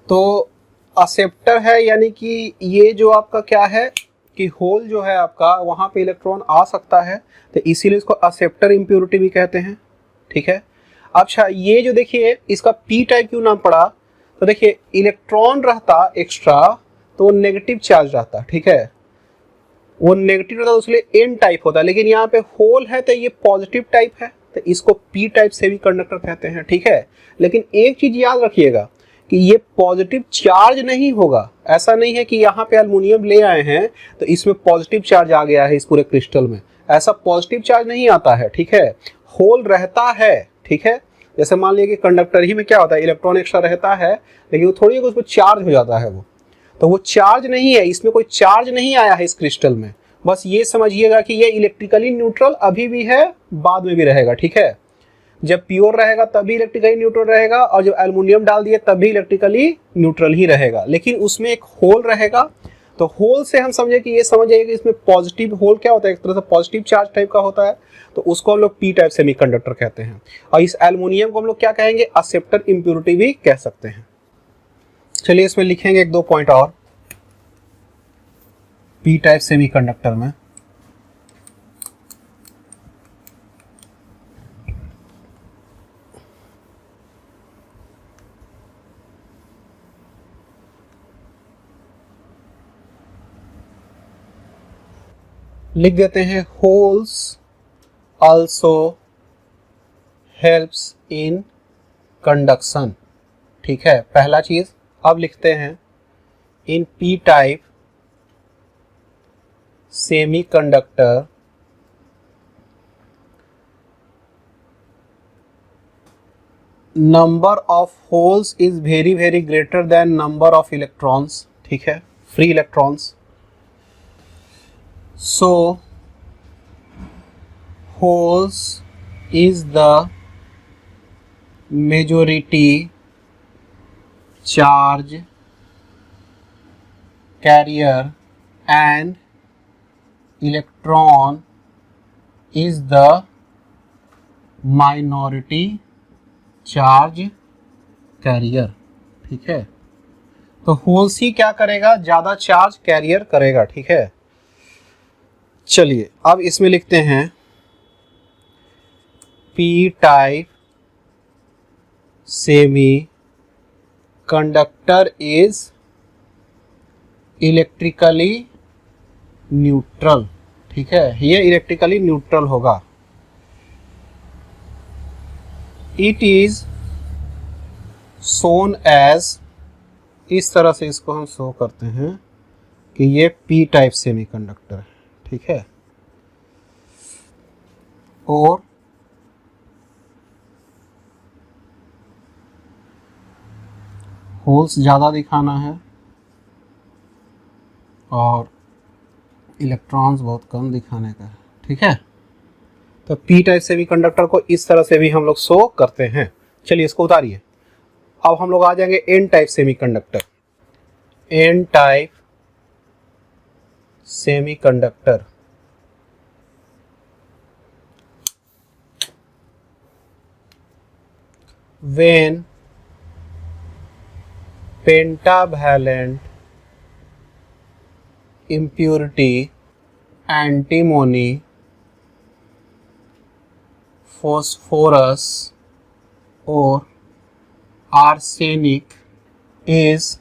तो एक्सेप्टर है, यानी कि ये जो आपका क्या है कि होल जो है आपका वहाँ पे इलेक्ट्रॉन आ सकता है, तो इसीलिए इसको एक्सेप्टर इम्प्योरिटी भी कहते हैं. ठीक है. अच्छा, ये जो देखिए इसका पी टाइप क्यों नाम पड़ा, तो देखिए इलेक्ट्रॉन रहता एक्स्ट्रा तो वो नेगेटिव चार्ज रहता. ठीक है, वो नेगेटिव रहता तो इसलिए एन टाइप होता है, लेकिन यहाँ पे होल है तो ये पॉजिटिव टाइप है, तो इसको पी टाइप सेमी कंडक्टर कहते हैं. ठीक है, लेकिन एक चीज याद रखिएगा कि ये पॉजिटिव चार्ज नहीं होगा. ऐसा नहीं है कि यहाँ पे एल्युमिनियम ले आए हैं तो इसमें पॉजिटिव चार्ज आ गया है इस पूरे क्रिस्टल में, ऐसा पॉजिटिव चार्ज नहीं आता है. ठीक है, होल रहता है. ठीक है, जैसे मान लीजिए कि कंडक्टर ही में क्या होता है, इलेक्ट्रॉन एक्स्ट्रा रहता है, लेकिन वो थोड़ी उसको चार्ज हो जाता है, वो तो वो चार्ज नहीं है, इसमें कोई चार्ज नहीं आया है इस क्रिस्टल में. बस ये समझिएगा कि ये इलेक्ट्रिकली न्यूट्रल अभी भी है, बाद में भी रहेगा. ठीक है, जब प्योर रहेगा तभी इलेक्ट्रिकली न्यूट्रल रहेगा, और जब एल्युमिनियम डाल दिए तभी इलेक्ट्रिकली न्यूट्रल ही रहेगा, लेकिन उसमें एक होल रहेगा. तो होल से हम समझे कि ये समझ जाइए कि इसमें पॉजिटिव होल क्या होता है, एक तरह से पॉजिटिव चार्ज टाइप का होता है, तो उसको हम लोग पी टाइप सेमीकंडक्टर कहते हैं. और इस एल्युमिनियम को हम लोग क्या कहेंगे, एक्सेप्टर इम्प्योरिटी भी कह सकते हैं. चलिए इसमें लिखेंगे 1-2 पॉइंट और पी टाइप सेमीकंडक्टर में. लिख देते हैं holes also helps in conduction. ठीक है, पहला चीज. अब लिखते हैं in P type semiconductor number of holes is very very greater than number of electrons. ठीक है, free electrons. So holes is the majority charge carrier and electron is the minority charge carrier. ठीक है, तो holes ही क्या करेगा, ज्यादा charge carrier करेगा. ठीक है, चलिए अब इसमें लिखते हैं P type semi conductor is electrically neutral. ठीक है, ये इलेक्ट्रिकली न्यूट्रल होगा. इट इज शोन एज, इस तरह से इसको हम शो करते हैं, कि ये पी टाइप सेमीकंडक्टर है, ठीक है। और होल्स ज़्यादा दिखाना है और इलेक्ट्रॉन्स बहुत कम दिखाने का है, ठीक है। तो पी टाइप सेमीकंडक्टर को इस तरह से भी हम लोग शो करते हैं। चलिए इसको उतारिए। अब हम लोग आ जाएंगे N type semiconductor. N type semiconductor when pentavalent impurity antimony phosphorus or arsenic is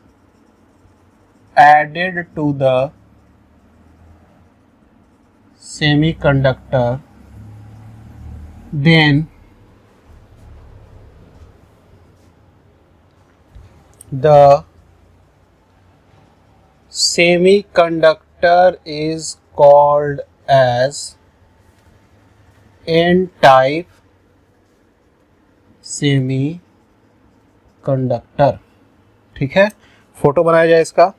added to the semiconductor, then the semiconductor is called as N-type semiconductor, ठीक है। फोटो बनाया जाए इसका।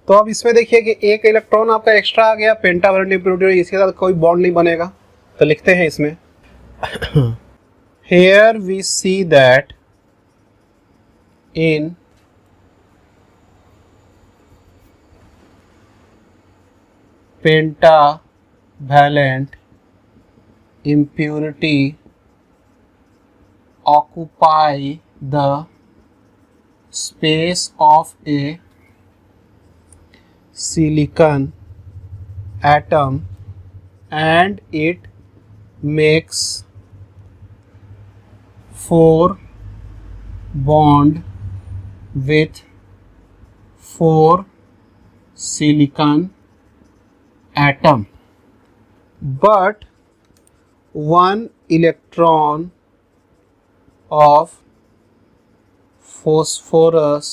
तो अब इसमें देखिए कि एक इलेक्ट्रॉन आपका एक्स्ट्रा आ गया, पेंटावैलेंट इम्प्योरिटी, इसके साथ कोई बॉन्ड नहीं बनेगा। तो लिखते हैं इसमें here we see that in pentavalent impurity occupy the space of a silicon atom and it makes 4 bond with 4 silicon atom, but 1 electron of phosphorus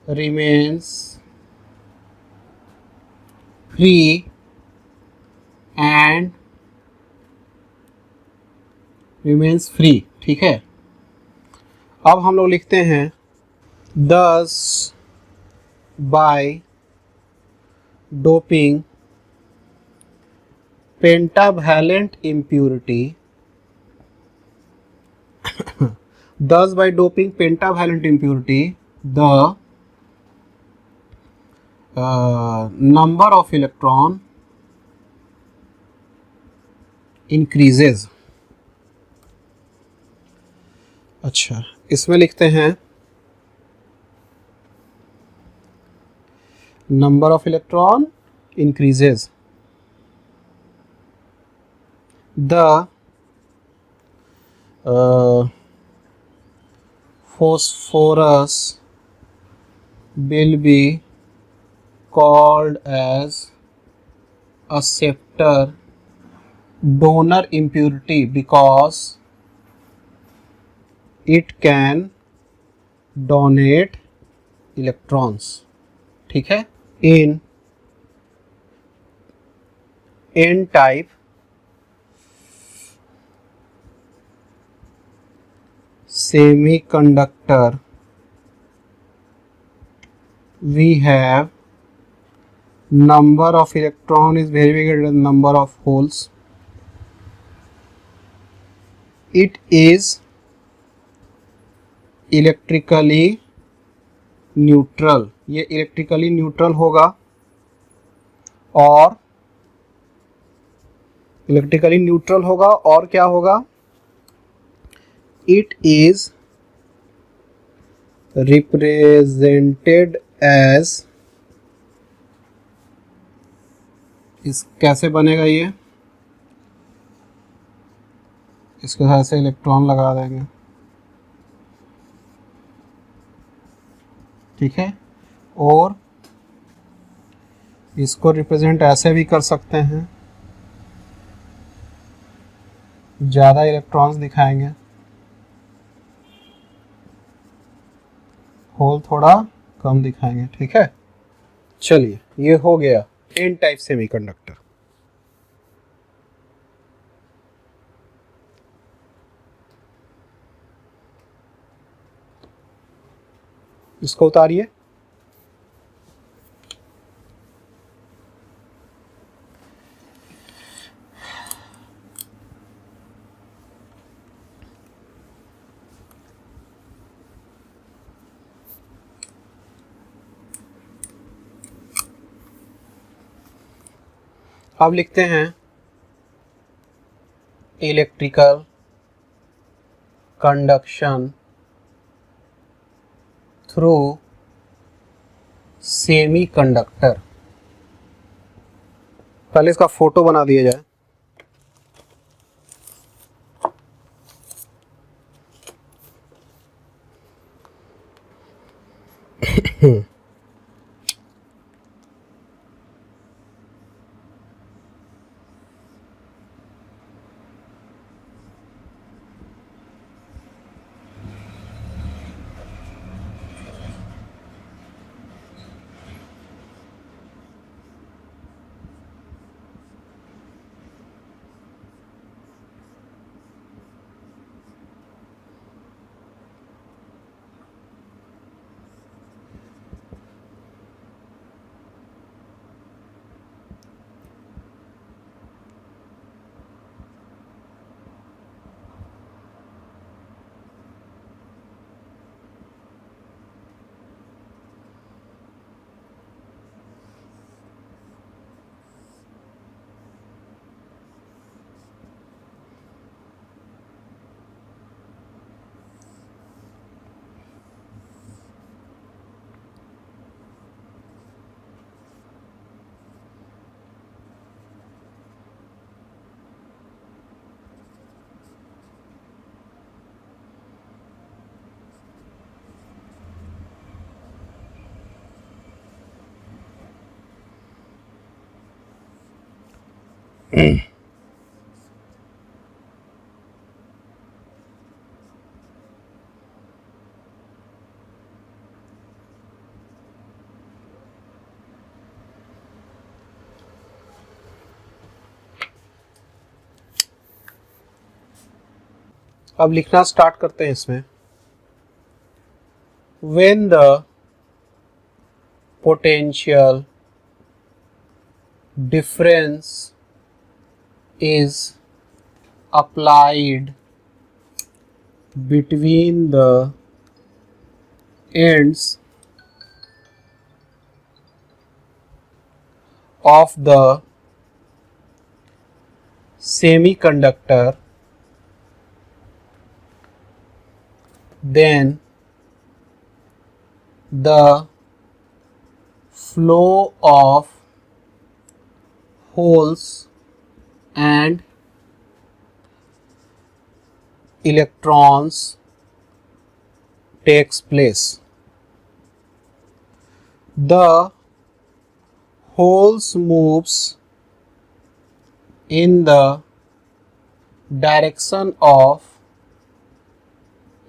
remains free and remains free, ठीक है। अब हम लोग लिखते हैं thus by doping pentavalent impurity thus by doping pentavalent impurity the number of electron increases। अच्छा, इसमें लिखते हैं number of electron increases, the phosphorus will be called as acceptor donor impurity because it can donate electrons, ठीक है। in n type semiconductor we have number of electron is very bigger than number of holes. It is electrically neutral, ये electrically neutral होगा और electrically neutral होगा और क्या होगा, it is represented as इस कैसे बनेगा ये, इसके साथ से इलेक्ट्रॉन लगा देंगे, ठीक है। और इसको रिप्रेजेंट ऐसे भी कर सकते हैं, ज़्यादा इलेक्ट्रॉन्स दिखाएंगे, होल थोड़ा कम दिखाएंगे, ठीक है। चलिए ये हो गया एन टाइप सेमीकंडक्टर। इसको उतारिए। अब लिखते हैं इलेक्ट्रिकल कंडक्शन थ्रू सेमीकंडक्टर। पहले इसका फोटो बना दिया जाए। अब लिखना स्टार्ट करते हैं इसमें। When the potential difference is applied between the ends of the semiconductor, then the flow of holes and electrons takes place. The holes moves in the direction of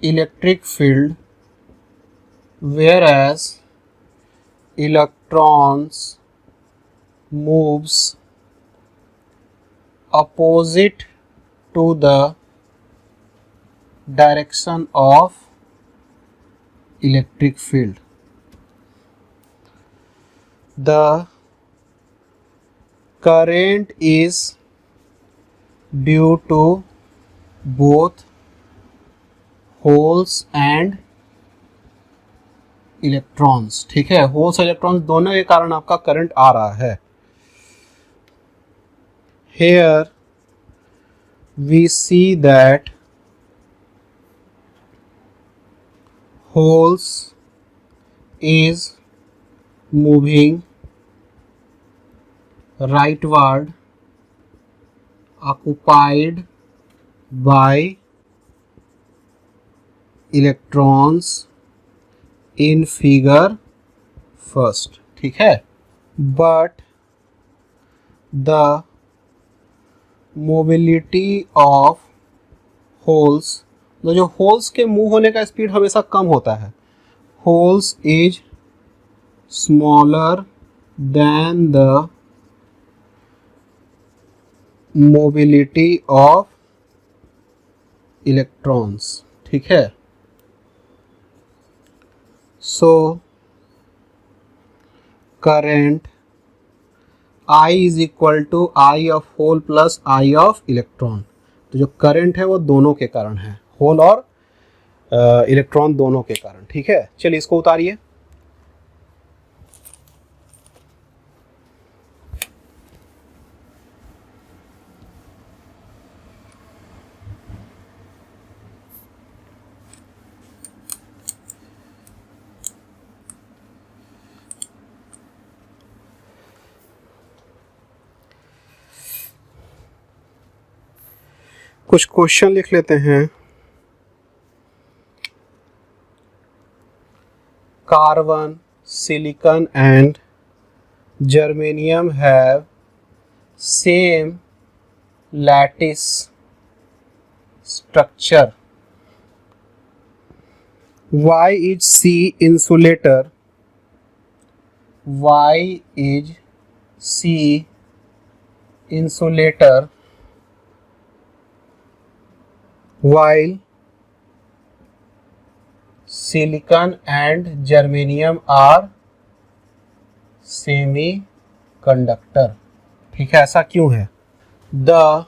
electric field, whereas electrons moves opposite to the direction of electric field. The current is due to both holes and electrons, ठीक है। Holes और electrons दोनों के कारण आपका current आ रहा है। Here we see that holes is moving rightward occupied by electrons in figure first, ठीक है। but the mobility of holes, तो जो होल्स के मूव होने का स्पीड हमेशा कम होता है, holes is smaller than the mobility of electrons, ठीक है। So current I is equal to I of hole plus I of electron, तो जो करंट है वो दोनों के कारण है, होल और इलेक्ट्रॉन दोनों के कारण, ठीक है। चलिए इसको उतारिए। कुछ क्वेश्चन लिख लेते हैं। Carbon, silicon and germanium have same lattice structure, why is C insulator, why is C insulator while silicon and germanium are semiconductor, ठीक है। ऐसा क्यों है? The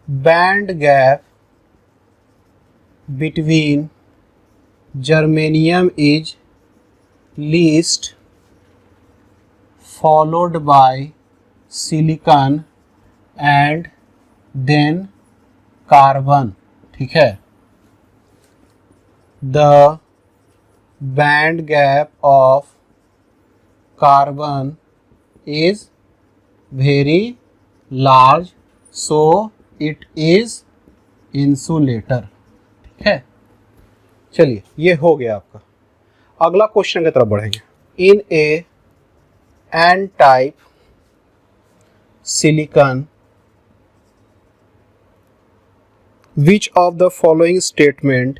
band gap between germanium is least, followed by silicon and then carbon, ठीक है। The band gap of carbon is very large, so it is insulator, ठीक है। चलिए ये हो गया आपका। अगला क्वेश्चन की तरफ बढ़ेंगे। In a N type silicon, which of the following statement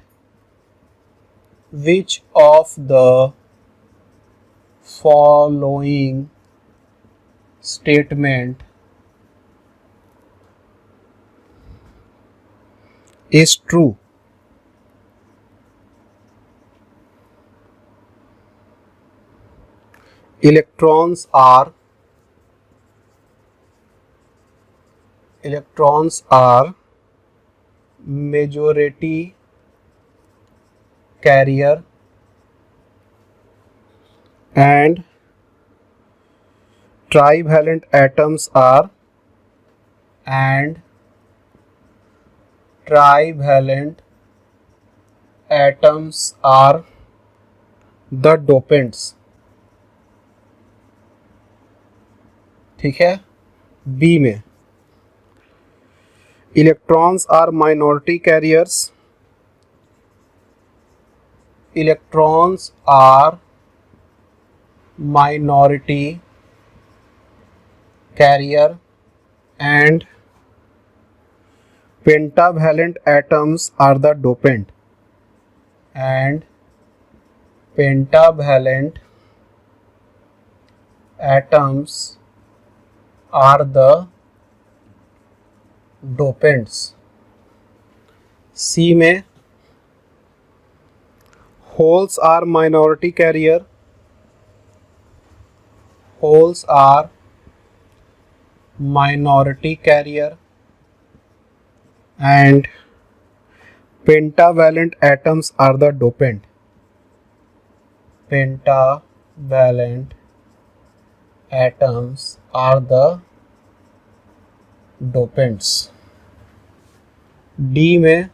is true? Electrons are majority carrier and trivalent atoms are the dopants, ठीक है। बी में electrons are minority carriers, electrons are minority carrier and pentavalent atoms are the dopant, and pentavalent atoms are the dopants. C में holes are minority carrier, holes are minority carrier and pentavalent atoms are the dopant, pentavalent atoms are the dopants. D में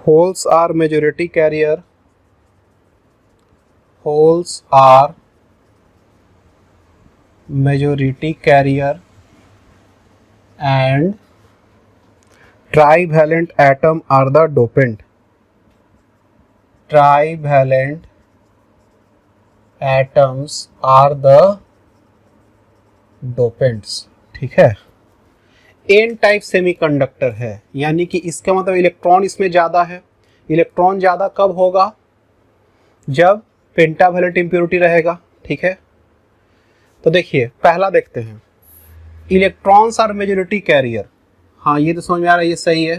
holes are majority carrier, holes are majority carrier and trivalent atom are the dopant. Trivalent atoms are the dopants. ठीक है, N type semiconductor है, यानी कि इसका मतलब electron इसमें ज़्यादा है। इलेक्ट्रॉन ज़्यादा कब होगा? जब पेंटावैलेंट इम्प्योरिटी रहेगा। ठीक है, तो देखिए पहला देखते हैं, इलेक्ट्रॉन्स आर मेजॉरिटी कैरियर। हाँ ये तो समझ में आ रहा है, ये सही है।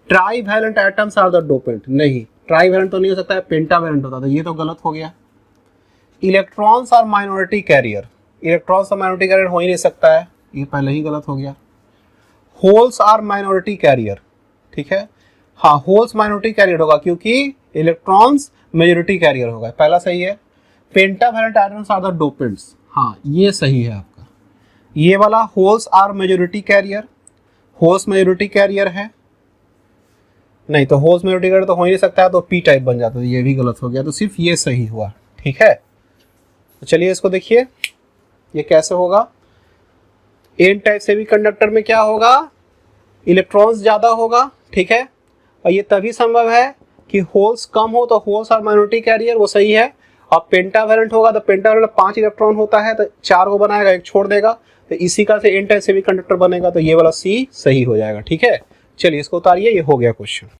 Trivalent atoms are the dopant, नहीं ट्राईवैलेंट तो नहीं हो सकता है, पेंटावैलेंट होता, तो ये तो गलत हो गया। Electrons are minority carrier, electrons are minority carrier हो ही नहीं सकता है, ये पहले ही गलत हो गया। होल्स आर माइनॉरिटी कैरियर, ठीक है, हाँ होल्स माइनॉरिटी कैरियर होगा क्योंकि इलेक्ट्रॉन्स मेजॉरिटी कैरियर होगा, पहला सही है। Pentavalent atoms are the dopants, हाँ ये सही है आपका। ये वाला holes are majority carrier, holes majority carrier है, नहीं तो होल्स मेजॉरिटी कैरियर तो हो ही नहीं सकता है, तो पी टाइप बन जाता है, ये भी गलत हो गया, तो सिर्फ ये सही हुआ। ठीक है, तो चलिए इसको देखिए ये कैसे होगा। एन टाइप सेमीकंडक्टर में क्या होगा? इलेक्ट्रॉन्स ज़्यादा होगा। ठीक है, और ये तभी संभव है कि होल्स कम हो, तो होल्स आर माइनॉरिटी कैरियर, वो सही है। अब पेंटावैलेंट होगा तो पेंटावैलेंट 5 इलेक्ट्रॉन होता है, तो 4 को बनाएगा, एक छोड़ देगा, तो इसी का से एन टाइप सेमीकंडक्टर बनेगा, तो ये वाला सी सही हो जाएगा। ठीक है, चलिए इसको उतारिए, ये हो गया क्वेश्चन।